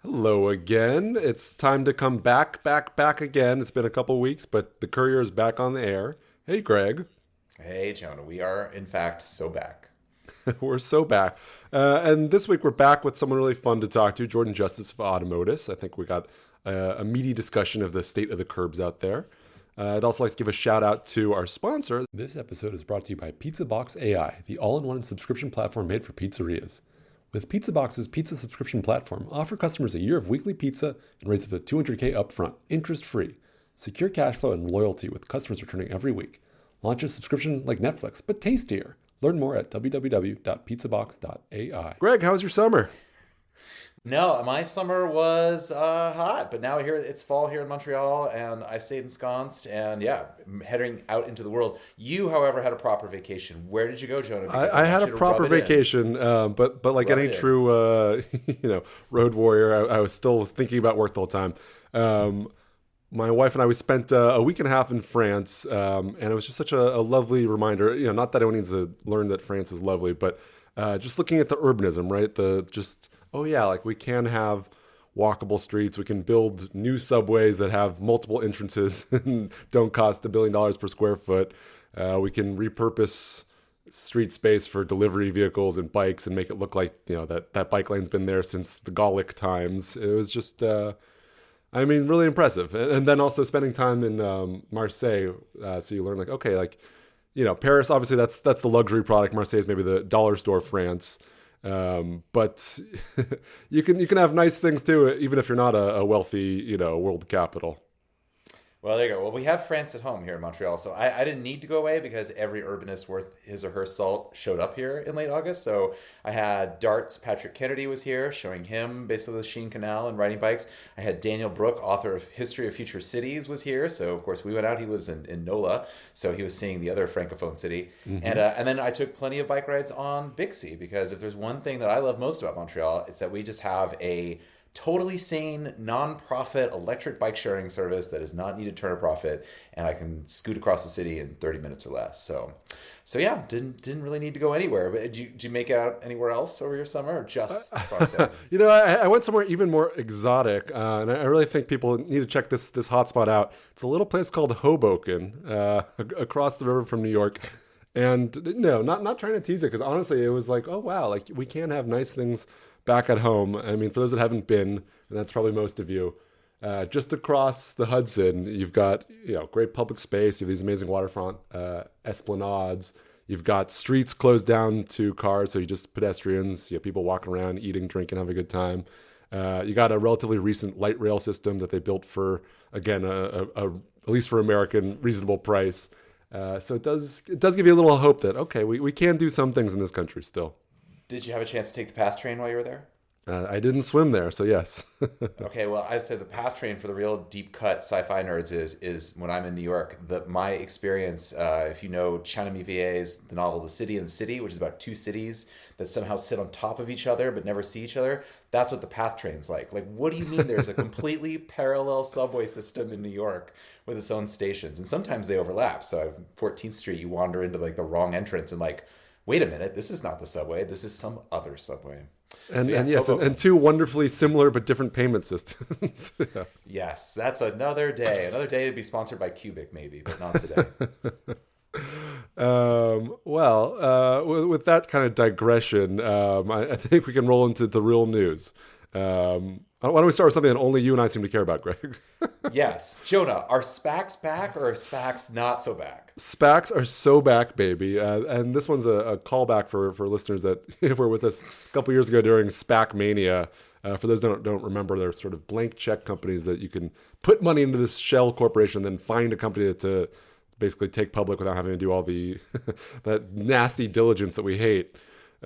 Hello again. It's time to come back again. It's been a couple weeks, but the Courier is back on the air. Hey, Greg. Hey, Jonah. We are, in fact, so back. We're so back. And this week we're back with someone really fun to talk to, Jordan Justus of Automotus. I think we got a meaty discussion of the state of the curbs out there. I'd also like to give a shout out to our sponsor. This episode is brought to you by Pizza Box AI, the all-in-one subscription platform made for pizzerias. With Pizza Box's pizza subscription platform, offer customers a year of weekly pizza and raise up to $200K upfront, interest-free. Secure cash flow and loyalty with customers returning every week. Launch a subscription like Netflix, but tastier. Learn more at www.pizzabox.ai. Greg, how was your summer? No, my summer was hot, but now here it's fall here in Montreal, and I stayed ensconced, and yeah, heading out into the world. You, however, had a proper vacation. Where did you go, Jonah? I had a proper vacation, but like any true road warrior, I was still thinking about work the whole time. My wife and I, we spent a week and a half in France, and it was just such a lovely reminder. You know, not that anyone needs to learn that France is lovely, but just looking at the urbanism, right? Like we can have walkable streets. We can build new subways that have multiple entrances and don't cost $1 billion per square foot. We can repurpose street space for delivery vehicles and bikes and make it look like, you know, that bike lane's been there since the Gallic times. It was just, really impressive. And then also spending time in Marseille, so you learn like, okay, like, you know, Paris, obviously that's the luxury product. Marseille is maybe the dollar store France. But you can have nice things too, even if you're not a wealthy, world capital. Well, there you go. Well, we have France at home here in Montreal, so I didn't need to go away because every urbanist worth his or her salt showed up here in late August. So I had Dart's Patrick Kennedy was here, showing him basically the Sheen Canal and riding bikes. I had Daniel Brooke, author of History of Future Cities, was here. So, of course, we went out. He lives in NOLA, so he was seeing the other Francophone city. Mm-hmm. And then I took plenty of bike rides on Bixie, because if there's one thing that I love most about Montreal, it's that we just have a totally sane, non-profit electric bike sharing service that does not need to turn a profit, and I can scoot across the city in 30 minutes or less. So yeah, didn't really need to go anywhere. But did you make it out anywhere else over your summer, or just across there? I went somewhere even more exotic, and I really think people need to check this hotspot out. It's a little place called Hoboken, across the river from New York. And no, not trying to tease it, because honestly, it was like, oh wow, like we can have nice things back at home. I mean, for those that haven't been, and that's probably most of you, just across the Hudson, you've got, great public space. You have these amazing waterfront esplanades. You've got streets closed down to cars, so you just pedestrians. You have people walking around, eating, drinking, having a good time. You got a relatively recent light rail system that they built for, again, at least for American, reasonable price. So it does give you a little hope that, okay, we can do some things in this country still. Did you have a chance to take the PATH train while you were there? I didn't swim there, so yes. Okay, well, I said the PATH train for the real deep cut sci-fi nerds is when I'm in New York. My experience, if you know China Mivier's the novel The City and the City, which is about two cities that somehow sit on top of each other but never see each other, that's what the PATH train's like. Like, what do you mean there's a completely parallel subway system in New York with its own stations? And sometimes they overlap. So 14th Street, you wander into like the wrong entrance and like, wait a minute, this is not the subway. This is some other subway. And two wonderfully similar but different payment systems. Yeah. Yes, that's another day. Another day to be sponsored by Cubic, maybe, but not today. With that kind of digression, I think we can roll into the real news. Why don't we start with something that only you and I seem to care about, Greg? Yes. Jonah, are SPACs back, or are SPACs not so back? SPACs are so back, baby. And this one's a callback for listeners that were with us a couple years ago during SPAC Mania. For those that don't remember, they're sort of blank check companies that you can put money into this shell corporation, then find a company to basically take public without having to do all the that nasty diligence that we hate.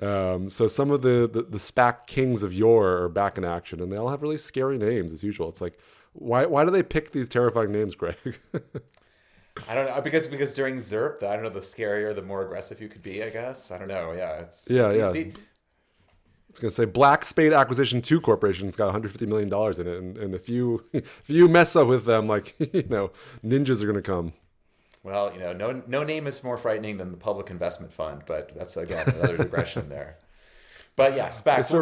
So some of the SPAC kings of yore are back in action, and they all have really scary names as usual. It's like, why do they pick these terrifying names, Greg? I don't know, because during ZERP, I don't know, the scarier, the more aggressive you could be, I guess. I don't know. Yeah, it's yeah. I was going to say Black Spade Acquisition 2 Corporation's got $150 million in it, and if you mess up with them, like ninjas are going to come. Well, no name is more frightening than the Public Investment Fund, but that's again another digression there. But yeah, SPACs.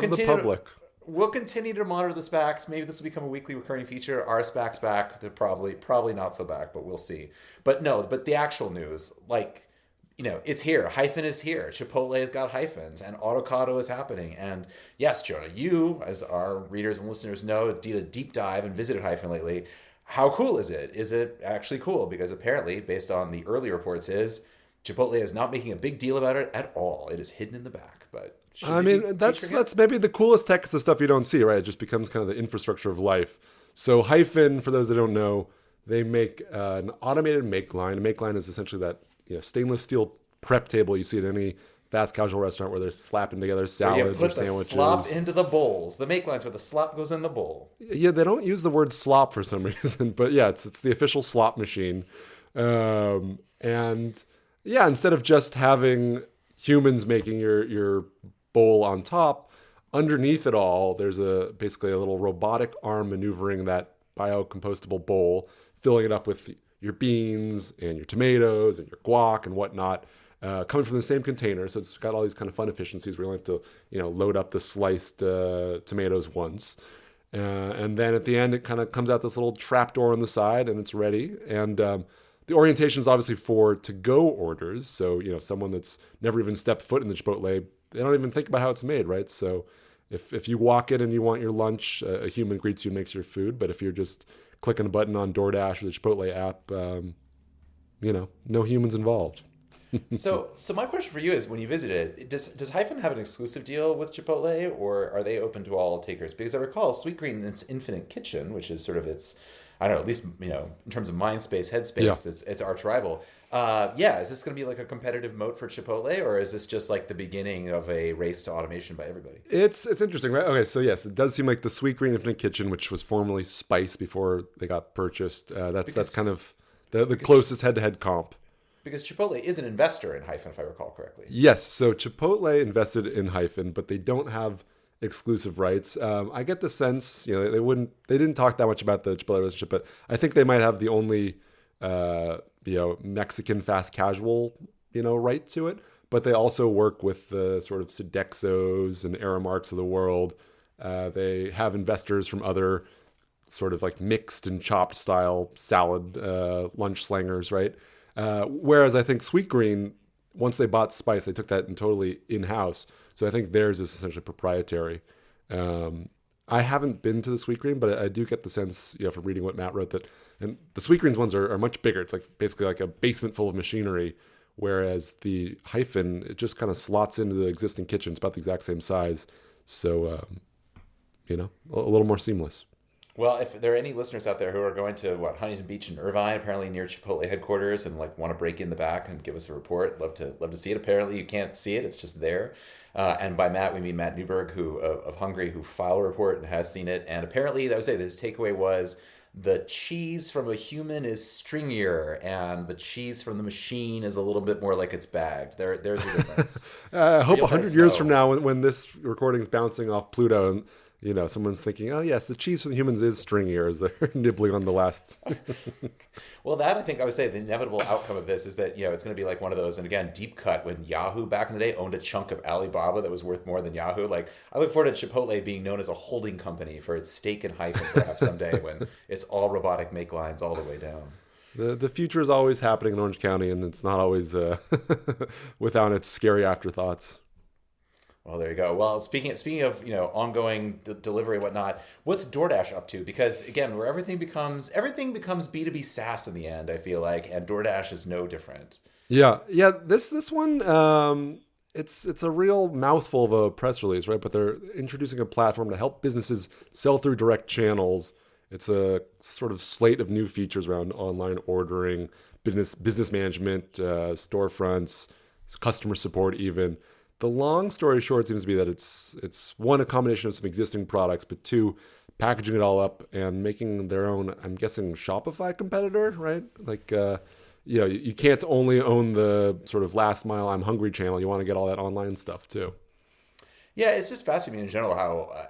We'll continue to monitor the SPACs. Maybe this will become a weekly recurring feature. Are SPACs back? They're probably not so back, but we'll see. But the actual news, it's here. Hyphen is here. Chipotle has got hyphens, and Autocado is happening. And yes, Jonah, you, as our readers and listeners know, did a deep dive and visited Hyphen lately. How cool is it? Is it actually cool? Because apparently, based on the early reports, Chipotle is not making a big deal about it at all. It is hidden in the back, but that's maybe the coolest tech is the stuff you don't see, right? It just becomes kind of the infrastructure of life. So Hyphen, for those that don't know, they make an automated make line. A make line is essentially that stainless steel prep table you see at any fast casual restaurant where they're slapping together salads or sandwiches. You put the slop into the bowls. The make line's where the slop goes in the bowl. Yeah, they don't use the word slop for some reason, but yeah, it's the official slop machine. And yeah, instead of just having humans making your bowl on top, underneath it all, there's basically a little robotic arm maneuvering that biocompostable bowl, filling it up with your beans and your tomatoes and your guac and whatnot, coming from the same container. So it's got all these kind of fun efficiencies where you only have to, load up the sliced tomatoes once. And then at the end, it kind of comes out this little trapdoor on the side and it's ready. And the orientation is obviously for to-go orders. So, someone that's never even stepped foot in the Chipotle, they don't even think about how it's made, right? So if you walk in and you want your lunch, a human greets you and makes your food. But if you're just clicking a button on DoorDash or the Chipotle app, no humans involved. So my question for you is, when you visited, does Hyphen have an exclusive deal with Chipotle, or are they open to all takers? Because I recall Sweetgreen in its Infinite Kitchen, which is sort of its, I don't know, at least, in terms of mind space, head space, it's arch rival. Is this going to be like a competitive moat for Chipotle, or is this just like the beginning of a race to automation by everybody? It's interesting, right? Okay, so yes, it does seem like the Sweetgreen Infinite Kitchen, which was formerly Spice before they got purchased, that's kind of the closest head-to-head comp. Because Chipotle is an investor in Hyphen, if I recall correctly. Yes, so Chipotle invested in Hyphen, but they don't have exclusive rights. I get the sense, they didn't talk that much about the Chipotle relationship, but I think they might have the only, Mexican fast casual, right to it. But they also work with the sort of Sodexos and Aramarks of the world. They have investors from other sort of like mixed and chopped style salad lunch slangers, right? Whereas I think Sweetgreen, once they bought Spice, they took that and totally in-house. So I think theirs is essentially proprietary. I haven't been to the Sweetgreen, but I do get the sense, from reading what Matt wrote, that and the Sweetgreens ones are much bigger. It's like basically like a basement full of machinery, whereas the Hyphen, it just kind of slots into the existing kitchen. It's about the exact same size. So, a little more seamless. Well, if there are any listeners out there who are going to Huntington Beach and Irvine, apparently near Chipotle headquarters, and want to break in the back and give us a report, love to see it. Apparently, you can't see it; it's just there. And by Matt, we mean Matt Newberg, who of Hungry, who filed a report and has seen it. And apparently, I would say his takeaway was the cheese from a human is stringier, and the cheese from the machine is a little bit more like it's bagged. There's a difference. I hope 100 years from now, when this recording is bouncing off Pluto, and someone's thinking, oh, yes, the cheese from the humans is stringier as they're nibbling on the last. Well, that, I think I would say the inevitable outcome of this is that, it's going to be like one of those, and again, deep cut, when Yahoo back in the day owned a chunk of Alibaba that was worth more than Yahoo. I look forward to Chipotle being known as a holding company for its stake in Hyphen perhaps someday when it's all robotic make lines all the way down. The future is always happening in Orange County, and it's not always without its scary afterthoughts. Well, there you go. Well, speaking of ongoing delivery and whatnot, what's DoorDash up to? Because again, where everything becomes B2B SaaS in the end, I feel like, and DoorDash is no different. Yeah. This one, it's a real mouthful of a press release, right? But they're introducing a platform to help businesses sell through direct channels. It's a sort of slate of new features around online ordering, business management, storefronts, customer support, even. the long story short seems to be that it's one, a combination of some existing products, but two, packaging it all up and making their own, I'm guessing, Shopify competitor, right? Like, you can't only own the sort of last mile I'm hungry channel. You want to get all that online stuff too. Yeah, it's just fascinating in general how I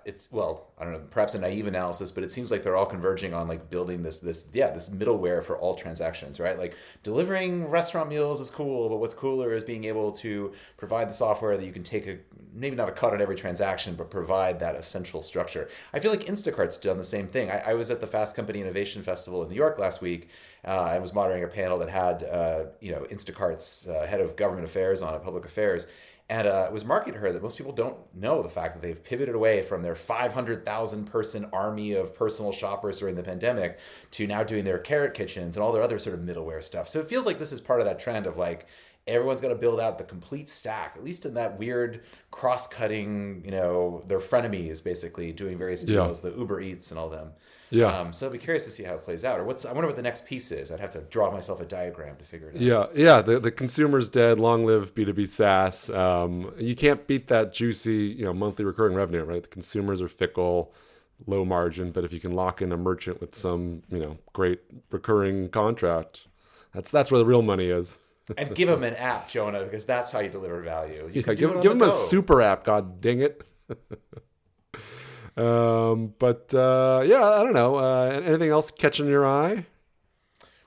don't know, perhaps a naive analysis, but it seems like they're all converging on like building this middleware for all transactions, right? Like delivering restaurant meals is cool, but what's cooler is being able to provide the software that you can take maybe not a cut on every transaction, but provide that essential structure. I feel like Instacart's done the same thing. I was at the Fast Company Innovation Festival in New York last week. I was moderating a panel that had Instacart's head of government affairs on it, public affairs. And it was marketing to her that most people don't know the fact that they've pivoted away from their 500,000 person army of personal shoppers during the pandemic to now doing their carrot kitchens and all their other sort of middleware stuff. So it feels like this is part of that trend of like everyone's going to build out the complete stack, at least in that weird cross-cutting, their frenemies basically doing various deals, the Uber Eats and all them. Yeah. So I'll be curious to see how it plays out. Or I wonder what the next piece is. I'd have to draw myself a diagram to figure it out. Yeah. The consumer's dead. Long live B2B SaaS. You can't beat that juicy, monthly recurring revenue, right? The consumers are fickle, low margin, but if you can lock in a merchant with some, great recurring contract, that's where the real money is. And give them an app, Jonah, because that's how you deliver value. Give them a super app. God dang it. I don't know. Anything else catching your eye?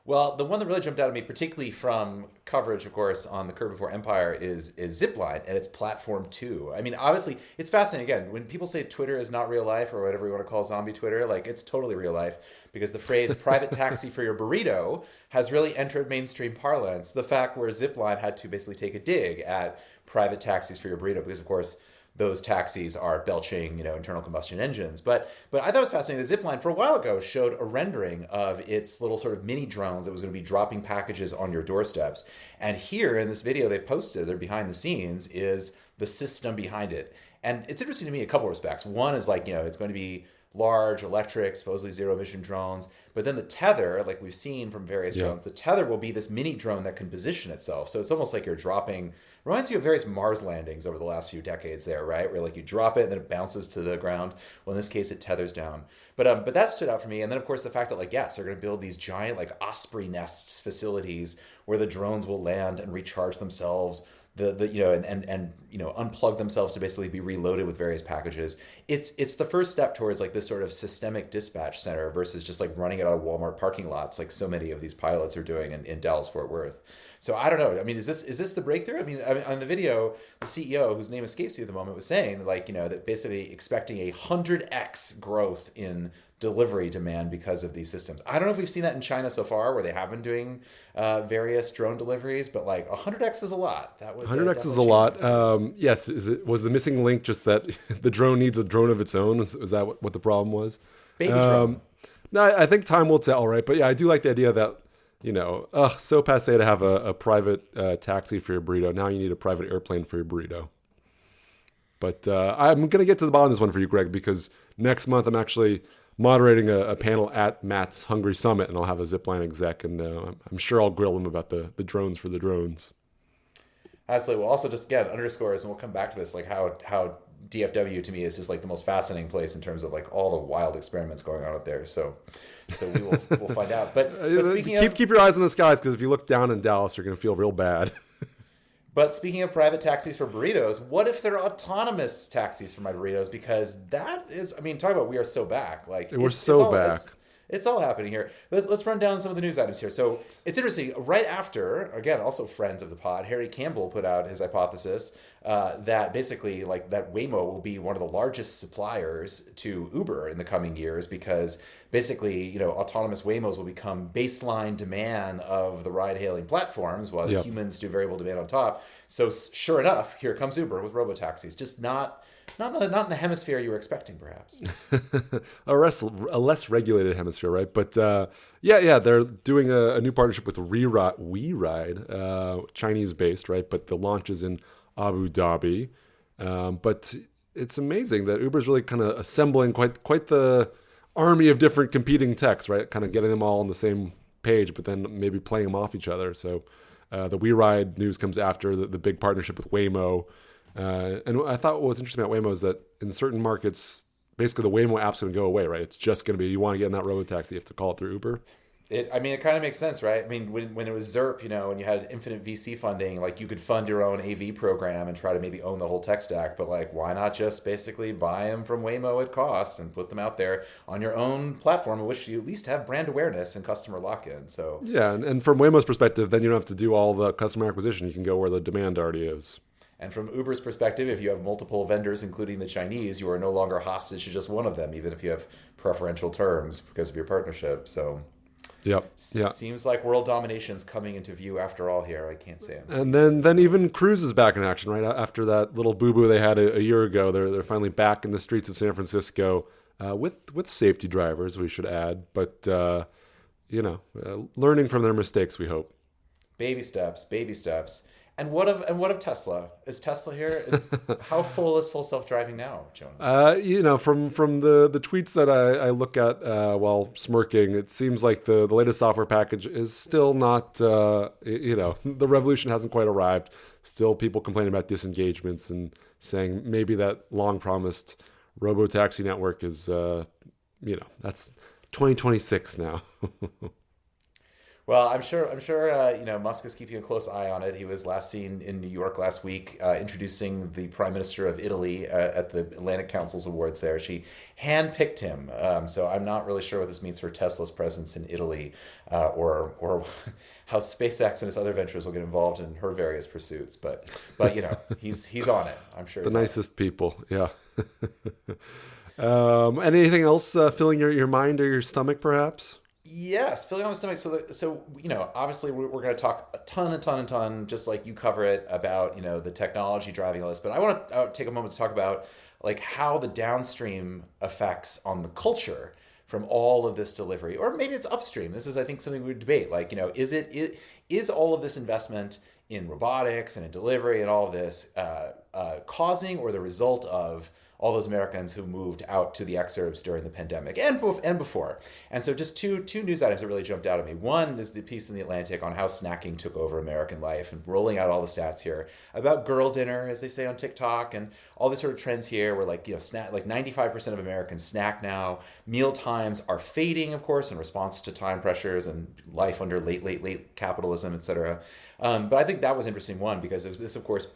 Well, the one that really jumped out at me, particularly from coverage, of course, on the Curb Before Empire is Zipline and its platform too. I mean, obviously, it's fascinating. Again, when people say Twitter is not real life or whatever you want to call zombie Twitter, like it's totally real life because the phrase private taxi for your burrito has really entered mainstream parlance. The fact where Zipline had to basically take a dig at private taxis for your burrito because, of course, those taxis are belching, internal combustion engines. But I thought it was fascinating that Zipline for a while ago showed a rendering of its little sort of mini drones that was going to be dropping packages on your doorsteps. And here in this video they've posted, they're behind the scenes, is the system behind it. And it's interesting to me in a couple of respects. One is like, it's going to be large, electric, supposedly zero-emission drones. But then the tether, like we've seen from various drones, the tether will be this mini drone that can position itself. So it's almost like you're dropping... Reminds you of various Mars landings over the last few decades there, right? Where like you drop it and then it bounces to the ground. Well, in this case, it tethers down. But that stood out for me. And then, of course, the fact that, like, yes, they're going to build these giant, like, osprey nests facilities where the drones will land and recharge themselves, unplug themselves to basically be reloaded with various packages. It's the first step towards like this sort of systemic dispatch center versus just like running it out of Walmart parking lots like so many of these pilots are doing in Dallas Fort Worth. So I don't know. I mean, is this the breakthrough? I mean, on the video, the CEO, whose name escapes me at the moment, was saying like, that basically expecting a 100x growth in delivery demand because of these systems. I don't know if we've seen that in China so far, where they have been doing various drone deliveries, but like 100x is a lot. 100x is a lot. Yes. Was the missing link just that the drone needs a drone of its own? Is that what the problem was? Baby drone. No, I think time will tell, right? But yeah, I do like the idea that, so passe to have a private taxi for your burrito. Now you need a private airplane for your burrito. But I'm going to get to the bottom of this one for you, Greg, because next month I'm actually moderating a panel at Matt's Hungry Summit, and I'll have a Zipline exec, and I'm sure I'll grill him about the drones for the drones. Absolutely. We'll also just, again, underscores, and we'll come back to this, like how DFW to me is just like the most fascinating place in terms of like all the wild experiments going on out there. So we'll find out. But speaking keep your eyes on the skies, because if you look down in Dallas, you're going to feel real bad. But speaking of private taxis for burritos, what if they're autonomous taxis for my burritos? Because that is, I mean, talk about we are so back. Like we're so back. It's all happening here. Let's run down some of the news items here. So it's interesting. Right after, again, also friends of the pod, Harry Campbell put out his hypothesis that basically like that Waymo will be one of the largest suppliers to Uber in the coming years because basically, autonomous Waymos will become baseline demand of the ride-hailing platforms while humans do variable demand on top. So sure enough, here comes Uber with robotaxis. Just not in the hemisphere you were expecting, perhaps. a less regulated hemisphere, right? But they're doing a new partnership with WeRide, Chinese-based, right? But the launch is in Abu Dhabi. But it's amazing that Uber's really kind of assembling quite the army of different competing techs, right? Kind of getting them all on the same page, but then maybe playing them off each other. So the WeRide news comes after the big partnership with Waymo. And I thought what was interesting about Waymo is that in certain markets, basically the Waymo app's going to go away, right? It's just going to be, you want to get in that robotaxi, you have to call it through Uber. It kind of makes sense, right? I mean, when it was ZERP, and you had infinite VC funding, like you could fund your own AV program and try to maybe own the whole tech stack. But like, why not just basically buy them from Waymo at cost and put them out there on your own platform, in which you at least have brand awareness and customer lock-in. So yeah, and from Waymo's perspective, then you don't have to do all the customer acquisition. You can go where the demand already is. And from Uber's perspective, if you have multiple vendors, including the Chinese, you are no longer hostage to just one of them, even if you have preferential terms because of your partnership. So. Yep. Yeah. Seems like world domination's coming into view after all here. I can't say it. And then even Cruise is back in action, right? After that little boo-boo they had a year ago, they're finally back in the streets of San Francisco with safety drivers, we should add. But, learning from their mistakes, we hope. Baby steps, baby steps. And what of Tesla? Is Tesla here? How full is full self-driving now, Jonah? From the tweets that I look at while smirking, it seems like the latest software package is still not, the revolution hasn't quite arrived. Still people complaining about disengagements and saying maybe that long-promised robo-taxi network is, that's 2026 now. Well, I'm sure. Musk is keeping a close eye on it. He was last seen in New York last week, introducing the Prime Minister of Italy at the Atlantic Council's awards. There, she handpicked him. So I'm not really sure what this means for Tesla's presence in Italy, or how SpaceX and its other ventures will get involved in her various pursuits. But he's on it. I'm sure. The nicest people. Yeah. Anything else filling your mind or your stomach, perhaps? Yes, filling on my stomach. So obviously we're going to talk a ton, just like you cover it, about the technology driving all this. But I want to take a moment to talk about like how the downstream effects on the culture from all of this delivery, or maybe it's upstream. This is, I think, something we would debate. Like, is all of this investment in robotics and in delivery and all of this causing or the result of all those Americans who moved out to the exurbs during the pandemic and before. And so just two news items that really jumped out at me. One is the piece in The Atlantic on how snacking took over American life, and rolling out all the stats here about girl dinner, as they say on TikTok, and all these sort of trends here where like 95% of Americans snack now. Meal times are fading, of course, in response to time pressures and life under late capitalism, etc. But I think that was interesting, one, because this, of course,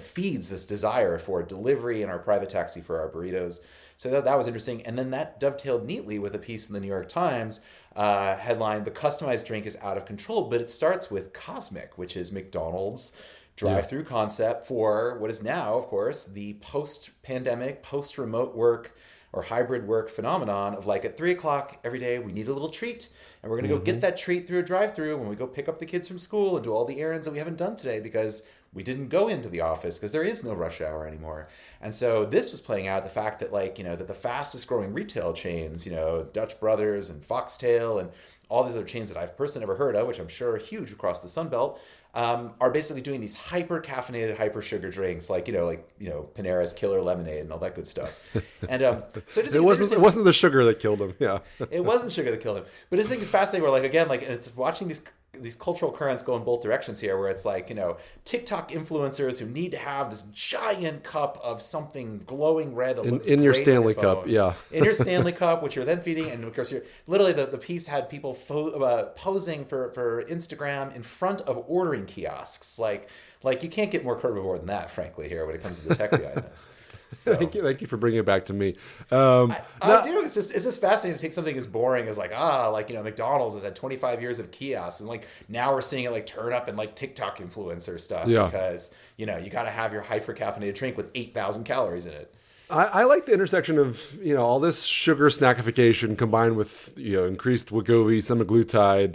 feeds this desire for delivery and our private taxi for our burritos. So that was interesting. And then that dovetailed neatly with a piece in the New York Times headline, "The customized drink is out of control," but it starts with Cosmic, which is McDonald's drive-through concept for what is now, of course, the post-pandemic, post-remote work or hybrid work phenomenon of like at 3:00 every day, we need a little treat, and we're going to go get that treat through a drive-through when we go pick up the kids from school and do all the errands that we haven't done today because we didn't go into the office because there is no rush hour anymore. And so this was playing out the fact that that the fastest growing retail chains, Dutch Brothers and Foxtail and all these other chains that I've personally never heard of, which I'm sure are huge across the Sun Belt, are basically doing these hyper caffeinated, hyper sugar drinks, like Panera's Killer Lemonade and all that good stuff. And so it wasn't the sugar that killed him. Yeah, it wasn't sugar that killed him. But I think it's fascinating. Where and it's watching these cultural currents go in both directions here, where it's TikTok influencers who need to have this giant cup of something glowing red that looks in your great Stanley on your cup, yeah, in your Stanley cup, which you're then feeding, and of course you're literally the piece had people posing for Instagram in front of ordering kiosks, like you can't get more herbivore than that, frankly, here when it comes to the tech behind this. So, thank you for bringing it back to me. I do. It's just fascinating to take something as boring as McDonald's has had 25 years of kiosks, and now we're seeing it turn up in TikTok influencer stuff because you got to have your hyper caffeinated drink with 8,000 calories in it. I like the intersection of all this sugar snackification combined with increased Wegovy, semaglutide,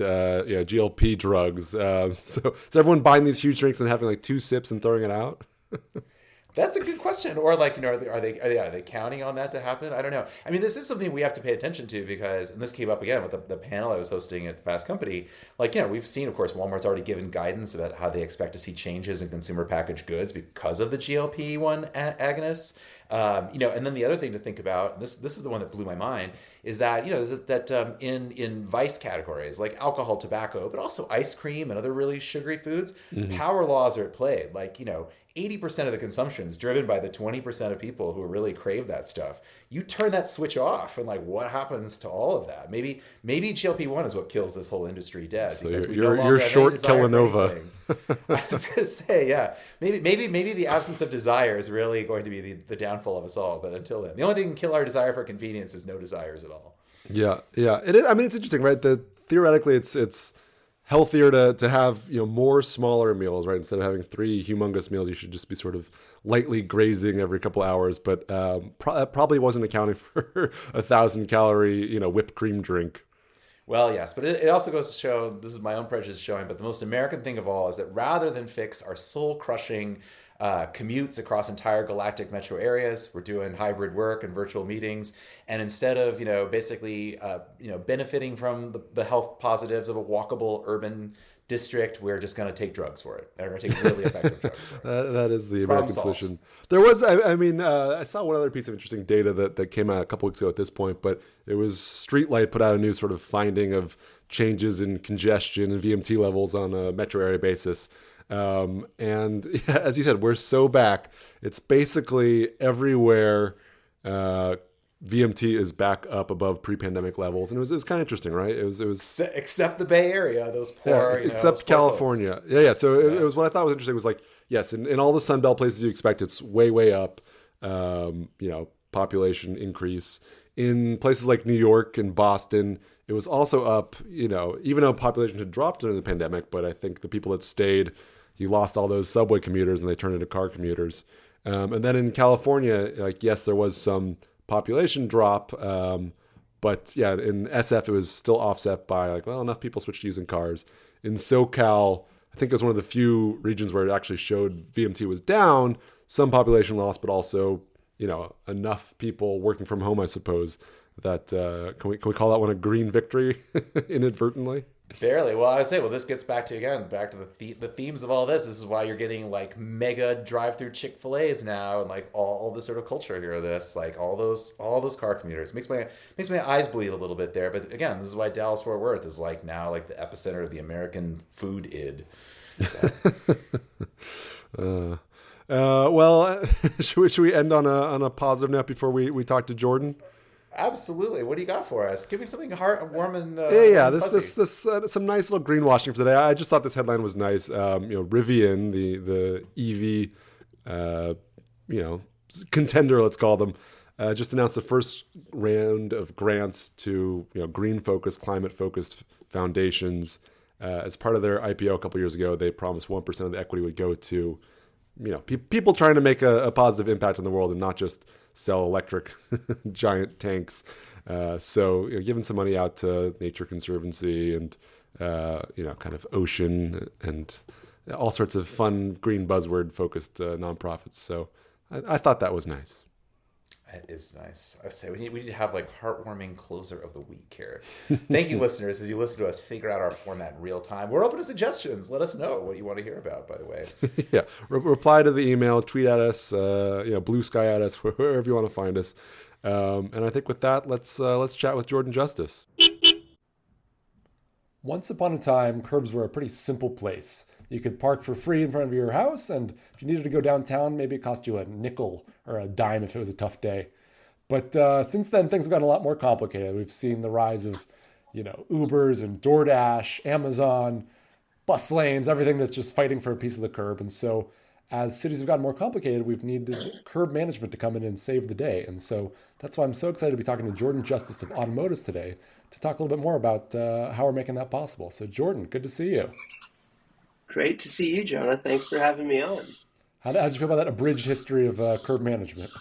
GLP drugs. So everyone buying these huge drinks and having 2 sips and throwing it out. That's a good question. Or are they counting on that to happen? I don't know. I mean, this is something we have to pay attention to because, and this came up again with the panel I was hosting at Fast Company. We've seen, of course, Walmart's already given guidance about how they expect to see changes in consumer packaged goods because of the GLP-1 agonists. And then the other thing to think about, and this is the one that blew my mind, is that in vice categories like alcohol, tobacco, but also ice cream and other really sugary foods, power laws are at play. 80% of the consumption is driven by the 20% of people who really crave that stuff. You turn that switch off, and like, what happens to all of that? Maybe GLP-1 is what kills this whole industry dead, So because you're short Killanova. I was gonna say, yeah, maybe the absence of desire is really going to be the downfall of us all. But until then, the only thing that can kill our desire for convenience is no desires at all. Yeah. It is. I mean, it's interesting, right? Theoretically, it's healthier to have, more smaller meals, right? Instead of having 3 humongous meals, you should just be sort of lightly grazing every couple hours. But that probably wasn't accounting for 1,000-calorie, whipped cream drink. Well, yes, but it also goes to show, this is my own prejudice showing, but the most American thing of all is that rather than fix our soul-crushing commutes across entire galactic metro areas, we're doing hybrid work and virtual meetings. And instead of, basically, benefiting from the health positives of a walkable urban district, we're just going to take drugs for it. And we're going to take really effective drugs for it. That is the American solution. There was, I saw one other piece of interesting data that came out a couple weeks ago at this point, but it was Streetlight put out a new sort of finding of changes in congestion and VMT levels on a metro area basis. And yeah, as you said, we're so back. It's basically everywhere. VMT is back up above pre-pandemic levels, and it was kind of interesting, right? It was except the Bay Area, those poor, except California. Yeah. So it was, what I thought was interesting was like, yes, in all the Sun Belt places you expect, it's way up. Population increase in places like New York and Boston. It was also up, even though population had dropped during the pandemic, but I think the people that stayed, you lost all those subway commuters and they turned into car commuters. And then in California, like, yes, there was some population drop. But yeah, in SF, it was still offset by like, well, enough people switched to using cars. In SoCal, I think it was one of the few regions where it actually showed VMT was down, some population loss, but also, enough people working from home, I suppose, that can we call that one a green victory inadvertently? Barely. Well, I would say, this gets back to the themes of all this. This is why you're getting like mega drive-through Chick-fil-A's now, and like all the sort of culture here of this, like all those car commuters. Makes my eyes bleed a little bit there. But again, this is why Dallas-Fort Worth is like now like the epicenter of the American food id. Well, should we end on a positive note before we talk to Jordan? Absolutely. What do you got for us? Give me something heartwarming and This some nice little greenwashing for today. I just thought this headline was nice. Rivian, the EV, contender, let's call them, just announced the first round of grants to green-focused, climate-focused foundations. As part of their IPO a couple years ago, they promised 1% of the equity would go to people trying to make a positive impact in the world and not just sell electric giant tanks. So giving some money out to Nature Conservancy and kind of ocean and all sorts of fun green buzzword focused nonprofits. So I thought that was nice. It is nice. I say we need to have like heartwarming closer of the week here. Thank you, listeners, as you listen to us figure out our format in real time. We're open to suggestions. Let us know what you want to hear about, by the way. Yeah. Reply to the email, tweet at us, blue sky at us, wherever you want to find us. And I think with that, let's chat with Jordan Justus. Once upon a time, curbs were a pretty simple place. You could park for free in front of your house, and if you needed to go downtown, maybe it cost you a nickel or a dime if it was a tough day. But since then, things have gotten a lot more complicated. We've seen the rise of, Ubers and DoorDash, Amazon, bus lanes, everything that's just fighting for a piece of the curb. And so as cities have gotten more complicated, we've needed curb management to come in and save the day. And so that's why I'm so excited to be talking to Jordan Justus of Automotus today to talk a little bit more about how we're making that possible. So Jordan, good to see you. Great to see you, Jonah. Thanks for having me on. How did you feel about that abridged history of curb management?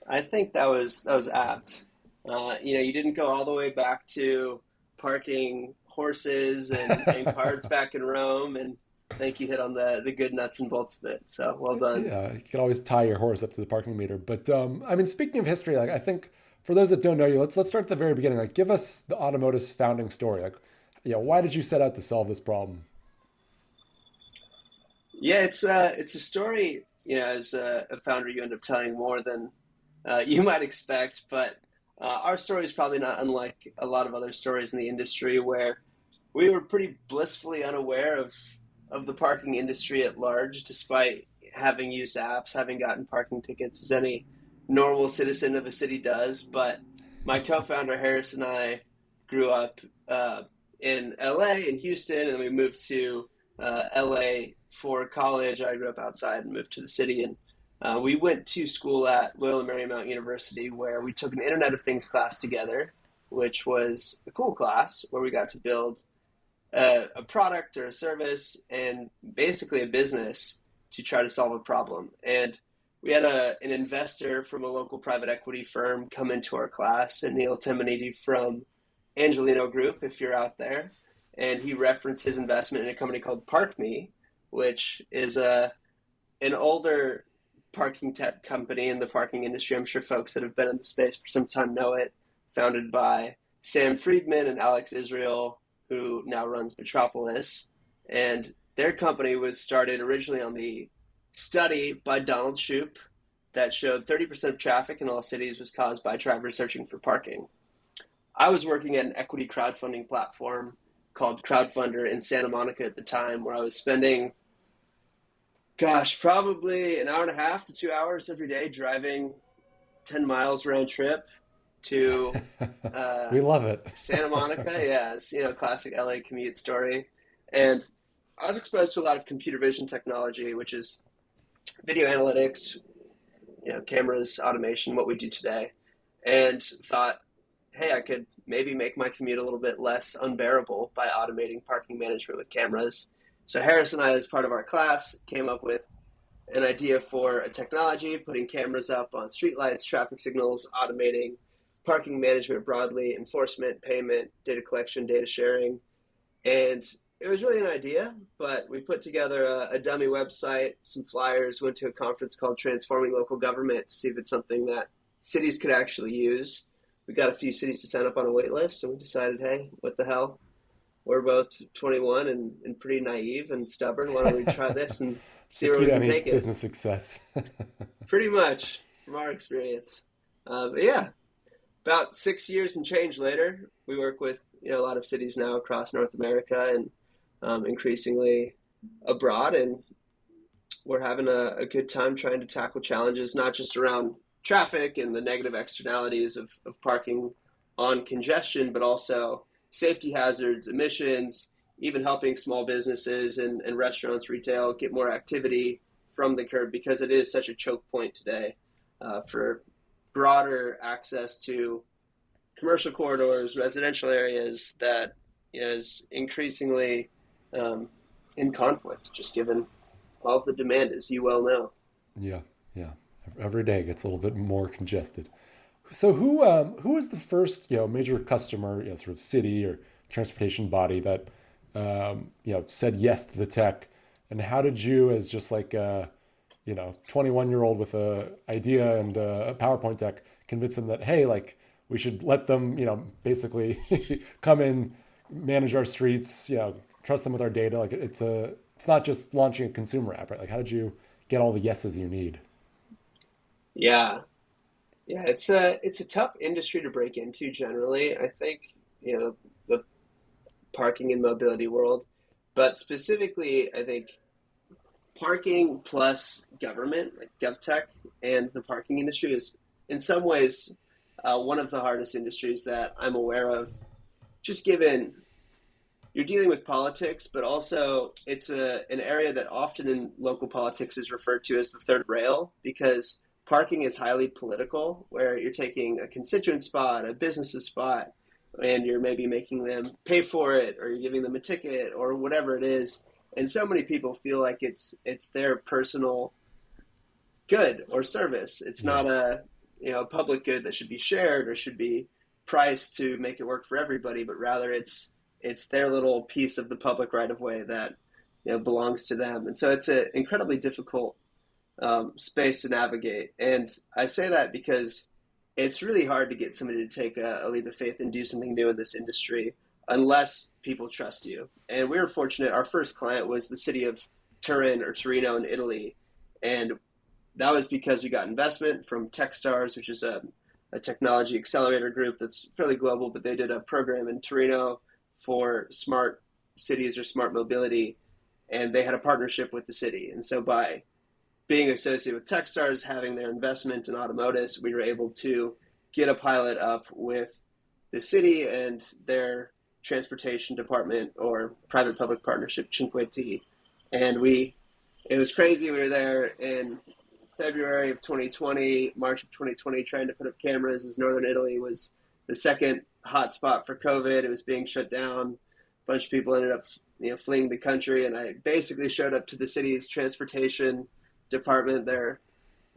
I think that was apt. You didn't go all the way back to parking horses and carts back in Rome, and I think you hit on the good nuts and bolts of it. So well done. Yeah, you can always tie your horse up to the parking meter. But speaking of history, I think for those that don't know you, let's start at the very beginning. Give us the Automotus founding story. Why did you set out to solve this problem? Yeah, it's a story. As a founder, you end up telling more than you might expect. But our story is probably not unlike a lot of other stories in the industry, where we were pretty blissfully unaware of the parking industry at large, despite having used apps, having gotten parking tickets as any normal citizen of a city does. But my co-founder Harris and I grew up in LA, in Houston, and then we moved to LA for college. I grew up outside and moved to the city, and we went to school at Loyola Marymount University, where we took an Internet of Things class together, which was a cool class where we got to build a product or a service and basically a business to try to solve a problem. And we had an investor from a local private equity firm come into our class, and Neil Temenidi from Angelino Group, if you're out there. And he referenced his investment in a company called ParkMe, which is an older parking tech company in the parking industry. I'm sure folks that have been in the space for some time know it. Founded by Sam Friedman and Alex Israel, who now runs Metropolis. And their company was started originally on the study by Donald Shoup that showed 30% of traffic in all cities was caused by drivers searching for parking. I was working at an equity crowdfunding platform called Crowdfunder in Santa Monica at the time, where I was spending, probably an hour and a half to 2 hours every day driving 10 miles round trip to we love it. Santa Monica. Yeah, it's, classic LA commute story. And I was exposed to a lot of computer vision technology, which is video analytics, cameras, automation, what we do today, and thought, hey, I could maybe make my commute a little bit less unbearable by automating parking management with cameras. So Harris and I, as part of our class, came up with an idea for a technology, putting cameras up on streetlights, traffic signals, automating parking management broadly, enforcement, payment, data collection, data sharing. And it was really an idea, but we put together a dummy website, some flyers, went to a conference called Transforming Local Government to see if it's something that cities could actually use. We got a few cities to sign up on a wait list, and we decided, hey, what the hell? We're both 21 and pretty naive and stubborn. Why don't we try this and see where we can take it? Business success. Pretty much, from our experience. But yeah, about 6 years and change later, we work with a lot of cities now across North America and increasingly abroad, and we're having a good time trying to tackle challenges not just around traffic and the negative externalities of parking on congestion, but also safety hazards, emissions, even helping small businesses and restaurants, retail get more activity from the curb, because it is such a choke point today for broader access to commercial corridors, residential areas that is increasingly in conflict, just given all of the demand, as you well know. Yeah. Every day gets a little bit more congested. So who was the first major customer, sort of city or transportation body that said yes to the tech, and how did you, as just like 21-year-old with a idea and a PowerPoint deck, convince them that, hey, like we should let them basically come in, manage our streets, trust them with our data. Like it's not just launching a consumer app, right? Like how did you get all the yeses you need? Yeah, it's a tough industry to break into generally. I think, the parking and mobility world, but specifically, I think parking plus government, like GovTech, and the parking industry is in some ways one of the hardest industries that I'm aware of, just given you're dealing with politics, but also it's an area that often in local politics is referred to as the third rail, because parking is highly political, where you're taking a constituent spot, a business's spot, and you're maybe making them pay for it, or you're giving them a ticket, or whatever it is. And so many people feel like it's their personal good or service. It's not a public good that should be shared or should be priced to make it work for everybody, but rather it's their little piece of the public right of way that belongs to them. And so it's an incredibly difficult space to navigate. And I say that because it's really hard to get somebody to take a leap of faith and do something new in this industry unless people trust you. And we were fortunate. Our first client was the city of Turin or Torino in Italy. And that was because we got investment from Techstars, which is a technology accelerator group that's fairly global, but they did a program in Torino for smart cities or smart mobility. And they had a partnership with the city. And so by being associated with Techstars, having their investment in automotives, we were able to get a pilot up with the city and their transportation department, or private-public partnership, Cinque T. And it was crazy. We were there in February of 2020, March of 2020, trying to put up cameras, as Northern Italy was the second hotspot for COVID. It was being shut down. A bunch of people ended up fleeing the country, and I basically showed up to the city's transportation department there.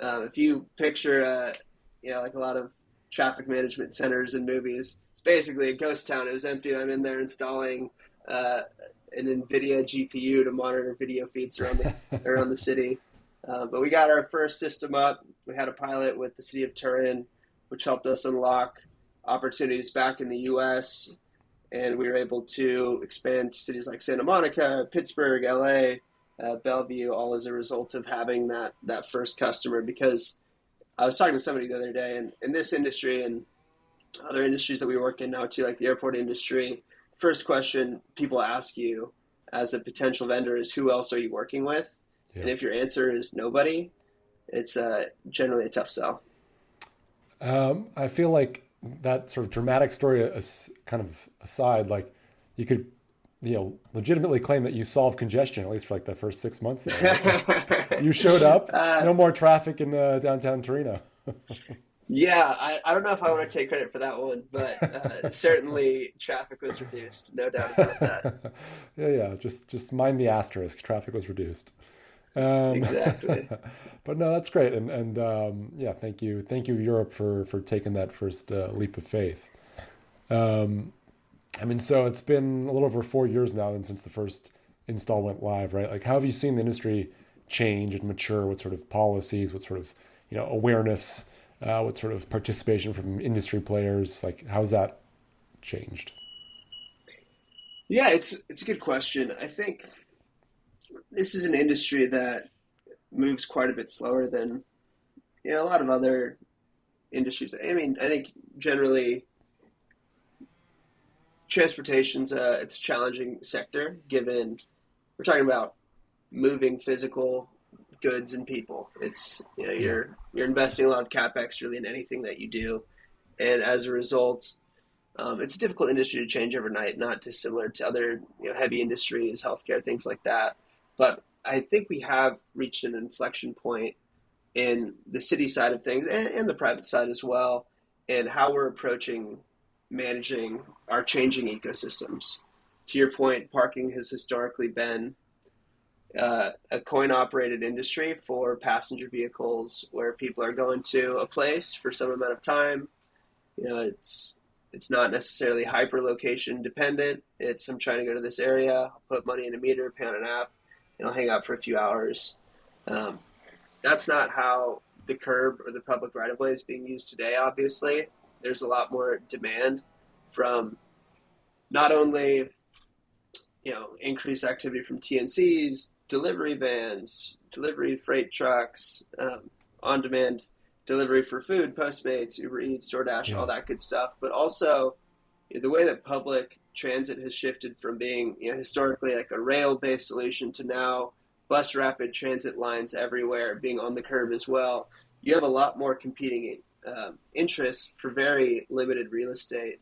If you picture, like a lot of traffic management centers in movies, it's basically a ghost town. It was empty, and I'm in there installing an NVIDIA GPU to monitor video feeds around the city. But we got our first system up. We had a pilot with the city of Turin, which helped us unlock opportunities back in the U.S., and we were able to expand to cities like Santa Monica, Pittsburgh, LA, Bellevue, all as a result of having that first customer. Because I was talking to somebody the other day, and in this industry and other industries that we work in now too, like the airport industry, first question people ask you as a potential vendor is, who else are you working with? Yeah. And if your answer is nobody, it's generally a tough sell. I feel like that sort of dramatic story is kind of aside, like you could, legitimately claim that you solved congestion, at least for like the first 6 months there. Right? You showed up, no more traffic in downtown Torino. Yeah, I don't know if I want to take credit for that one, but certainly traffic was reduced, no doubt about that. Yeah, just mind the asterisk, traffic was reduced. Exactly. But no, that's great, and yeah, thank you Europe for taking that first leap of faith. So it's been a little over 4 years now since the first install went live, right? Like, how have you seen the industry change and mature? What sort of policies? What sort of awareness? What sort of participation from industry players? Like, how's that changed? Yeah, it's a good question. I think this is an industry that moves quite a bit slower than a lot of other industries. I mean, I think generally transportation's it's a challenging sector, given we're talking about moving physical goods and people. It's you're investing a lot of capex really in anything that you do, and as a result, it's a difficult industry to change overnight. Not dissimilar to other heavy industries, healthcare, things like that. But I think we have reached an inflection point in the city side of things and the private side as well, and how we're approaching managing our changing ecosystems. To your point, parking has historically been a coin-operated industry for passenger vehicles, where people are going to a place for some amount of time. It's not necessarily hyper-location dependent. It's, I'm trying to go to this area, I'll put money in a meter, pay on an app, and I'll hang out for a few hours. That's not how the curb or the public right-of-way is being used today, obviously. There's a lot more demand from not only increased activity from TNCs, delivery vans, delivery freight trucks, on-demand delivery for food, Postmates, Uber Eats, DoorDash, all that good stuff. But also the way that public transit has shifted from being historically like a rail-based solution to now bus rapid transit lines everywhere, being on the curb as well. You have a lot more competing interests for very limited real estate.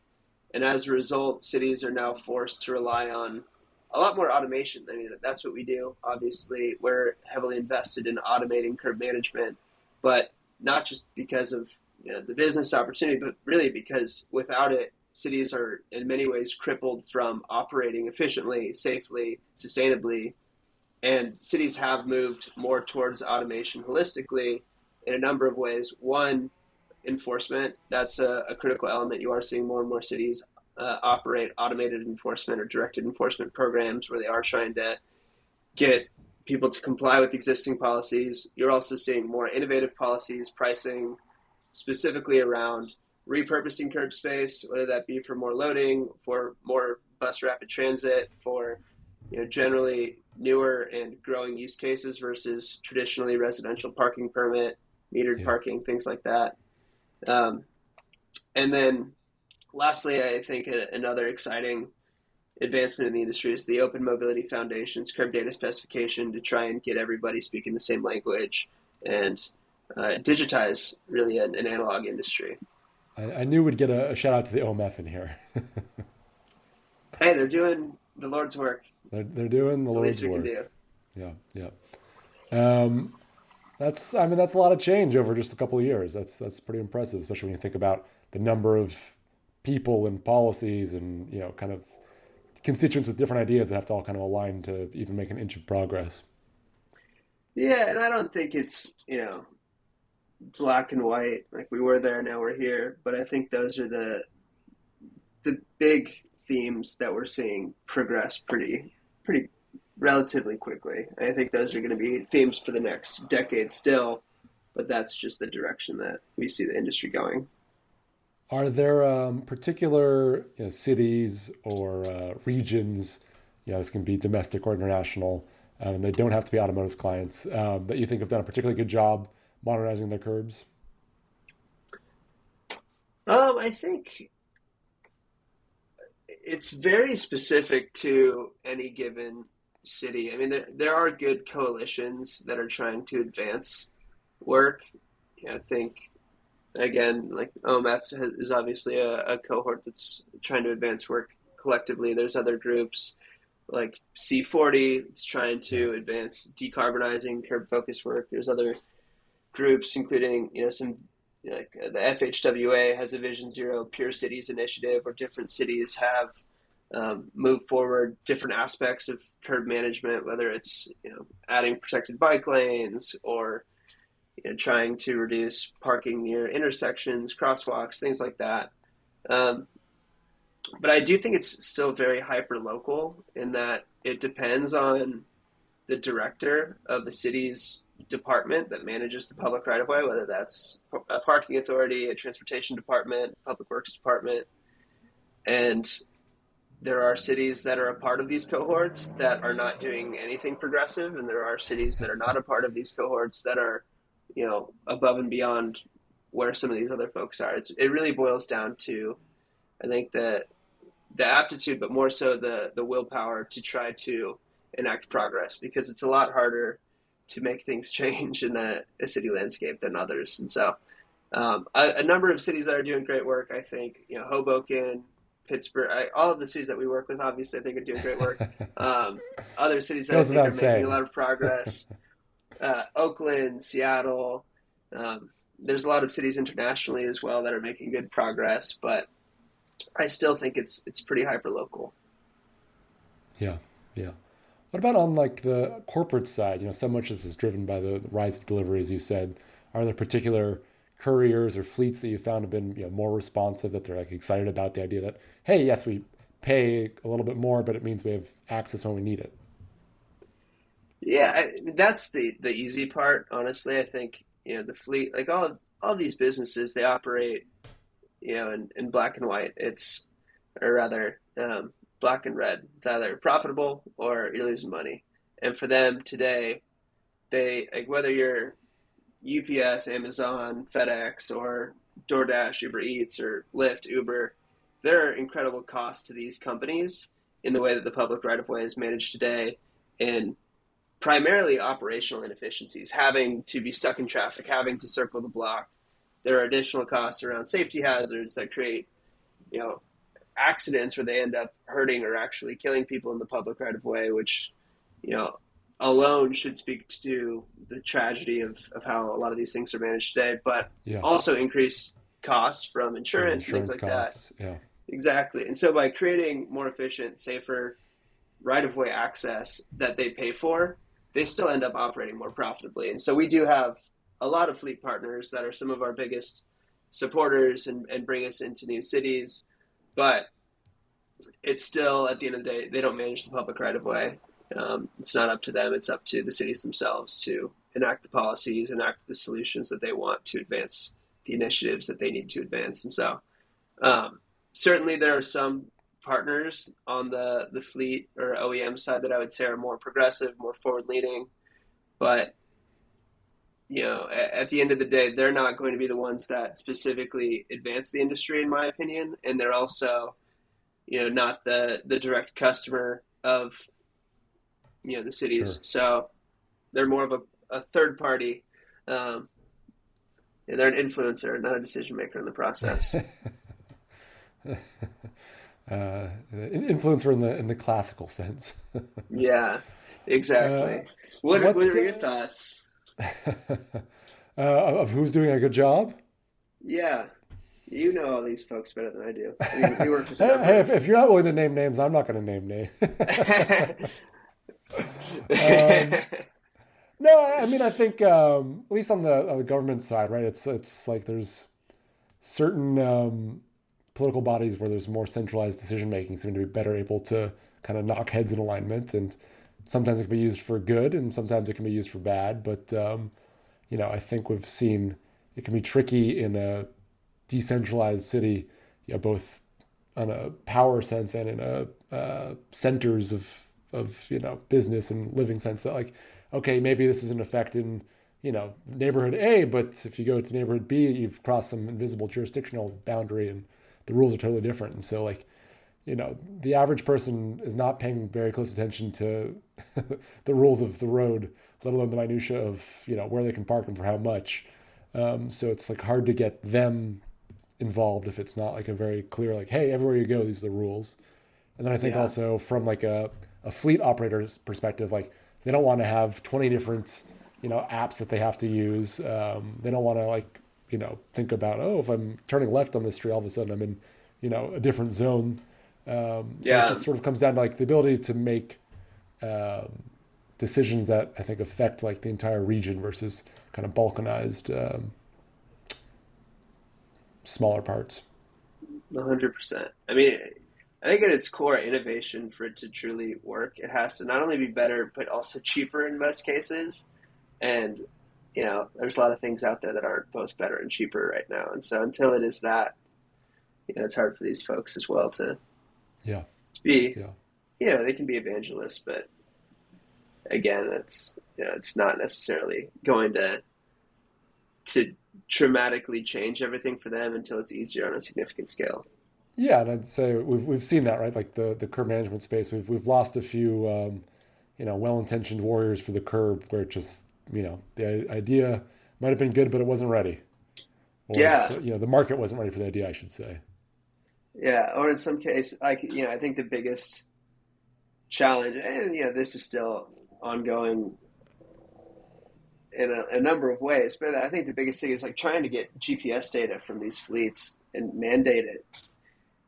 And as a result, cities are now forced to rely on a lot more automation. I mean, that's what we do. Obviously, we're heavily invested in automating curb management, but not just because of the business opportunity, but really because without it, cities are in many ways crippled from operating efficiently, safely, sustainably. And cities have moved more towards automation holistically in a number of ways. One, enforcement. That's a critical element. You are seeing more and more cities operate automated enforcement or directed enforcement programs where they are trying to get people to comply with existing policies. You're also seeing more innovative policies, pricing, specifically around repurposing curb space, whether that be for more loading, for more bus rapid transit, for generally newer and growing use cases versus traditionally residential parking permit, metered parking, things like that. And then lastly, I think another exciting advancement in the industry is the Open Mobility Foundation's curb data specification to try and get everybody speaking the same language and digitize really an analog industry. I knew we'd get a shout out to the OMF in here. Hey, they're doing the Lord's work. They're doing the Lord's work. It's the least we can do. Yeah. That's a lot of change over just a couple of years. That's pretty impressive, especially when you think about the number of people and policies and, kind of constituents with different ideas that have to all kind of align to even make an inch of progress. Yeah, and I don't think it's, black and white, like we were there, now we're here. But I think those are the big themes that we're seeing progress pretty relatively quickly. I think those are going to be themes for the next decade still, but that's just the direction that we see the industry going. Are there particular cities or regions, this can be domestic or international, and they don't have to be automotive clients, that you think have done a particularly good job modernizing their curbs? I think it's very specific to any given city. I mean, there are good coalitions that are trying to advance work. I think, again, like OMF is obviously a cohort that's trying to advance work collectively. There's other groups like C40 that's trying to advance decarbonizing curb-focused work. There's other groups, including some like the FHWA has a Vision Zero Pure Cities initiative, where different cities have moved forward different aspects of curb management, whether it's adding protected bike lanes or trying to reduce parking near intersections, crosswalks, things like that. But I do think it's still very hyper local in that it depends on the director of the city's department that manages the public right of way, whether that's a parking authority, a transportation department, public works department. And there are cities that are a part of these cohorts that are not doing anything progressive, and there are cities that are not a part of these cohorts that are above and beyond where some of these other folks are. It really boils down to, I think, the aptitude, but more so the willpower to try to enact progress, because it's a lot harder to make things change in a city landscape than others. And so a number of cities that are doing great work, I think, Hoboken, Pittsburgh, all of the cities that we work with, obviously, I think are doing great work. Other cities that I think are making a lot of progress, Oakland, Seattle. There's a lot of cities internationally as well that are making good progress, but I still think it's pretty hyper local. Yeah. What about on like the corporate side? So much of this is driven by the rise of delivery, as you said. Are there particular couriers or fleets that you found have been more responsive, that they're like excited about the idea that, hey, yes, we pay a little bit more, but it means we have access when we need it? Yeah, that's the easy part, honestly. I think the fleet, like all of these businesses, they operate in black and white. Black and red. It's either profitable or you're losing money. And for them today, they, like, whether you're UPS, Amazon, FedEx, or DoorDash, Uber Eats, or Lyft, Uber, there are incredible costs to these companies in the way that the public right-of-way is managed today, and primarily operational inefficiencies, having to be stuck in traffic, having to circle the block. There are additional costs around safety hazards that create, accidents where they end up hurting or actually killing people in the public right of way, which, alone should speak to the tragedy of how a lot of these things are managed today, but also increase costs from insurance and things like costs. That. Yeah, exactly. And so by creating more efficient, safer right of way access that they pay for, they still end up operating more profitably. And so we do have a lot of fleet partners that are some of our biggest supporters and bring us into new cities. But it's still, at the end of the day, they don't manage the public right of way. It's not up to them. It's up to the cities themselves to enact the policies, enact the solutions that they want to advance the initiatives that they need to advance. And so certainly there are some partners on the fleet or OEM side that I would say are more progressive, more forward-leaning. But at the end of the day, they're not going to be the ones that specifically advance the industry, in my opinion. And they're also not the direct customer of, the cities. Sure. So they're more of a third party. They're an influencer, not a decision maker in the process. Influencer in the classical sense. Yeah, exactly. What are your thoughts? Of who's doing a good job? Yeah, you know all these folks better than I do. I mean, we work with Hey, if you're not willing to name names, I'm not going to name names. No, I mean, I think at least on the government side, right? It's like there's certain political bodies where there's more centralized decision making seem to be better able to kind of knock heads in alignment, and sometimes it can be used for good, and sometimes it can be used for bad. But I think we've seen it can be tricky in a decentralized city, both on a power sense and in a centers of business and living sense, that like, okay, maybe this is an effect in neighborhood A, but if you go to neighborhood B, you've crossed some invisible jurisdictional boundary and the rules are totally different. And so like, the average person is not paying very close attention to the rules of the road, let alone the minutia of where they can park and for how much. So it's like hard to get them involved if it's not like a very clear, like, hey, everywhere you go, these are the rules. And then I think also from like a fleet operator's perspective, like they don't want to have 20 different apps that they have to use. They don't want to like think about, oh, if I'm turning left on this street, all of a sudden I'm in a different zone. So it just sort of comes down to like the ability to make decisions that I think affect like the entire region versus kind of balkanized smaller parts. 100%. I mean, I think at its core, innovation, for it to truly work, it has to not only be better, but also cheaper in most cases. And, there's a lot of things out there that aren't both better and cheaper right now. And so until it is that, it's hard for these folks as well to be, they can be evangelists, but again, it's not necessarily going to dramatically change everything for them until it's easier on a significant scale. Yeah, and I'd say we've seen that, right? Like the curb management space, we've lost a few well-intentioned warriors for the curb, where it just the idea might have been good, but it wasn't ready. Or, the market wasn't ready for the idea, I should say. Yeah, or in some case, I think the biggest challenge, and this is still ongoing in a number of ways, but I think the biggest thing is like trying to get GPS data from these fleets and mandate it.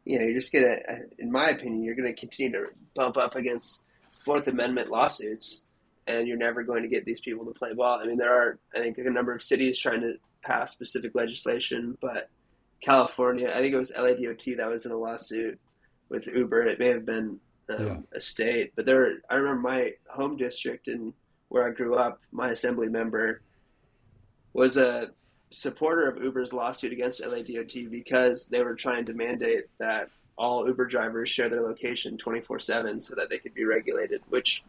You're just in my opinion, you're going to continue to bump up against Fourth Amendment lawsuits, and you're never going to get these people to play ball. I mean, there are, I think, a number of cities trying to pass specific legislation, but California, I think it was LADOT that was in a lawsuit with Uber. It may have been a state, but I remember my home district and where I grew up, my assembly member was a supporter of Uber's lawsuit against LADOT because they were trying to mandate that all Uber drivers share their location 24/7 so that they could be regulated, which,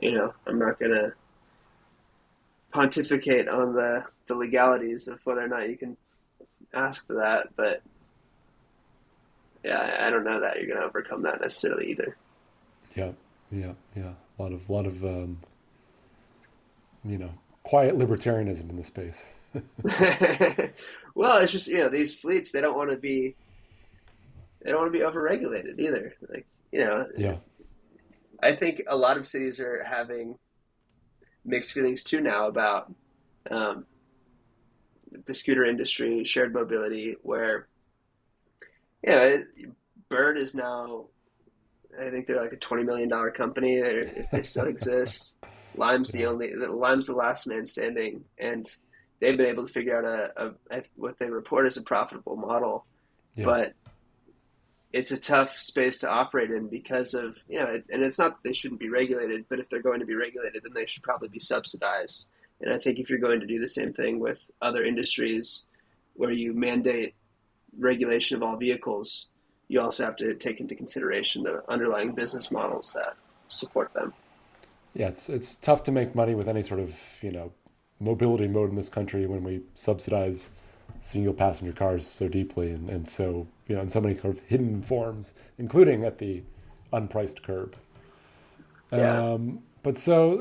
I'm not going to pontificate on the legalities of whether or not you can ask for that, but I don't know that you're going to overcome that necessarily either. Yeah. A lot of quiet libertarianism in the space. Well, it's just these fleets, they don't want to be overregulated either. Like I think a lot of cities are having mixed feelings too now about the scooter industry, shared mobility, where Bird is now, I think they're like a $20 million company if they still exist. Lime's the last man standing, and they've been able to figure out what they report as a profitable model, but it's a tough space to operate in because of, and it's not that they shouldn't be regulated, but if they're going to be regulated, then they should probably be subsidized. And I think if you're going to do the same thing with other industries where you mandate regulation of all vehicles, you also have to take into consideration the underlying business models that support them. Yeah, it's tough to make money with any sort of, mobility mode in this country when we subsidize single passenger cars so deeply and so, in so many kind of hidden forms, including at the unpriced curb. Yeah. But so,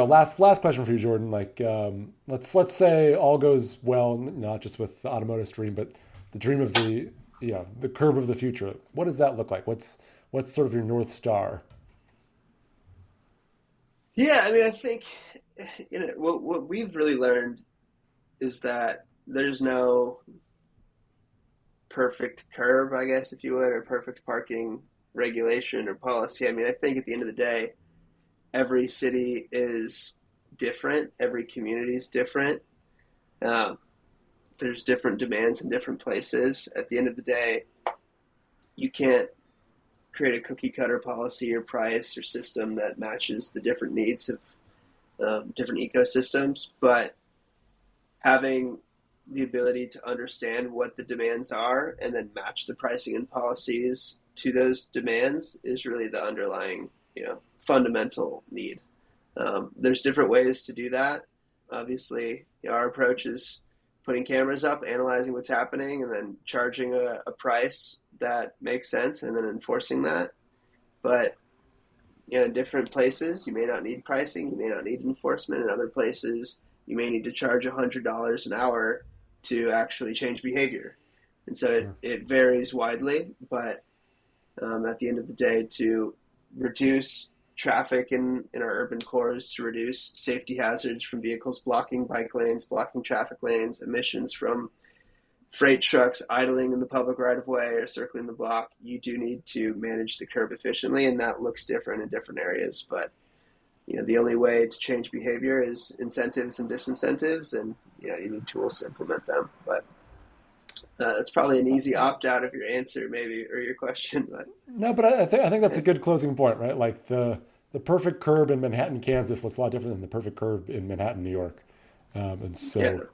last question for you, Jordan. Like, let's say all goes well, not just with the automotive dream, but the dream of the curb of the future. What does that look like? What's sort of your North Star? Yeah, I mean, I think what we've really learned is that there's no perfect curb, I guess, if you would, or perfect parking regulation or policy. I mean, I think at the end of the day, every city is different, every community is different. Um, there's different demands in different places. At the end of the day, you can't create a cookie cutter policy or price or system that matches the different needs of different ecosystems, but having the ability to understand what the demands are and then match the pricing and policies to those demands is really the underlying, fundamental need. There's different ways to do that. Obviously, our approach is putting cameras up, analyzing what's happening, and then charging a price that makes sense, and then enforcing that. But in different places, you may not need pricing, you may not need enforcement. In other places, you may need to charge $100 an hour to actually change behavior. And so Sure. it varies widely, but at the end of the day, to reduce traffic in our urban cores, to reduce safety hazards from vehicles blocking bike lanes, blocking traffic lanes, emissions from freight trucks idling in the public right of way or circling the block, you do need to manage the curb efficiently, and that looks different in different areas. But the only way to change behavior is incentives and disincentives, and you need tools to implement them. But that's probably an easy opt out of your answer, maybe, or your question. But No, but I think that's a good closing point, right? Like the perfect curb in Manhattan, Kansas looks a lot different than the perfect curb in Manhattan, New York. And yeah, so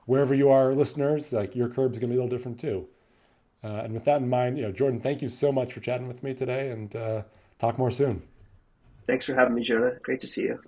wherever you are, listeners, like your curb's gonna be a little different too. And with that in mind, Jordan, thank you so much for chatting with me today, and talk more soon. thanks for having me, Jonah. Great to see you.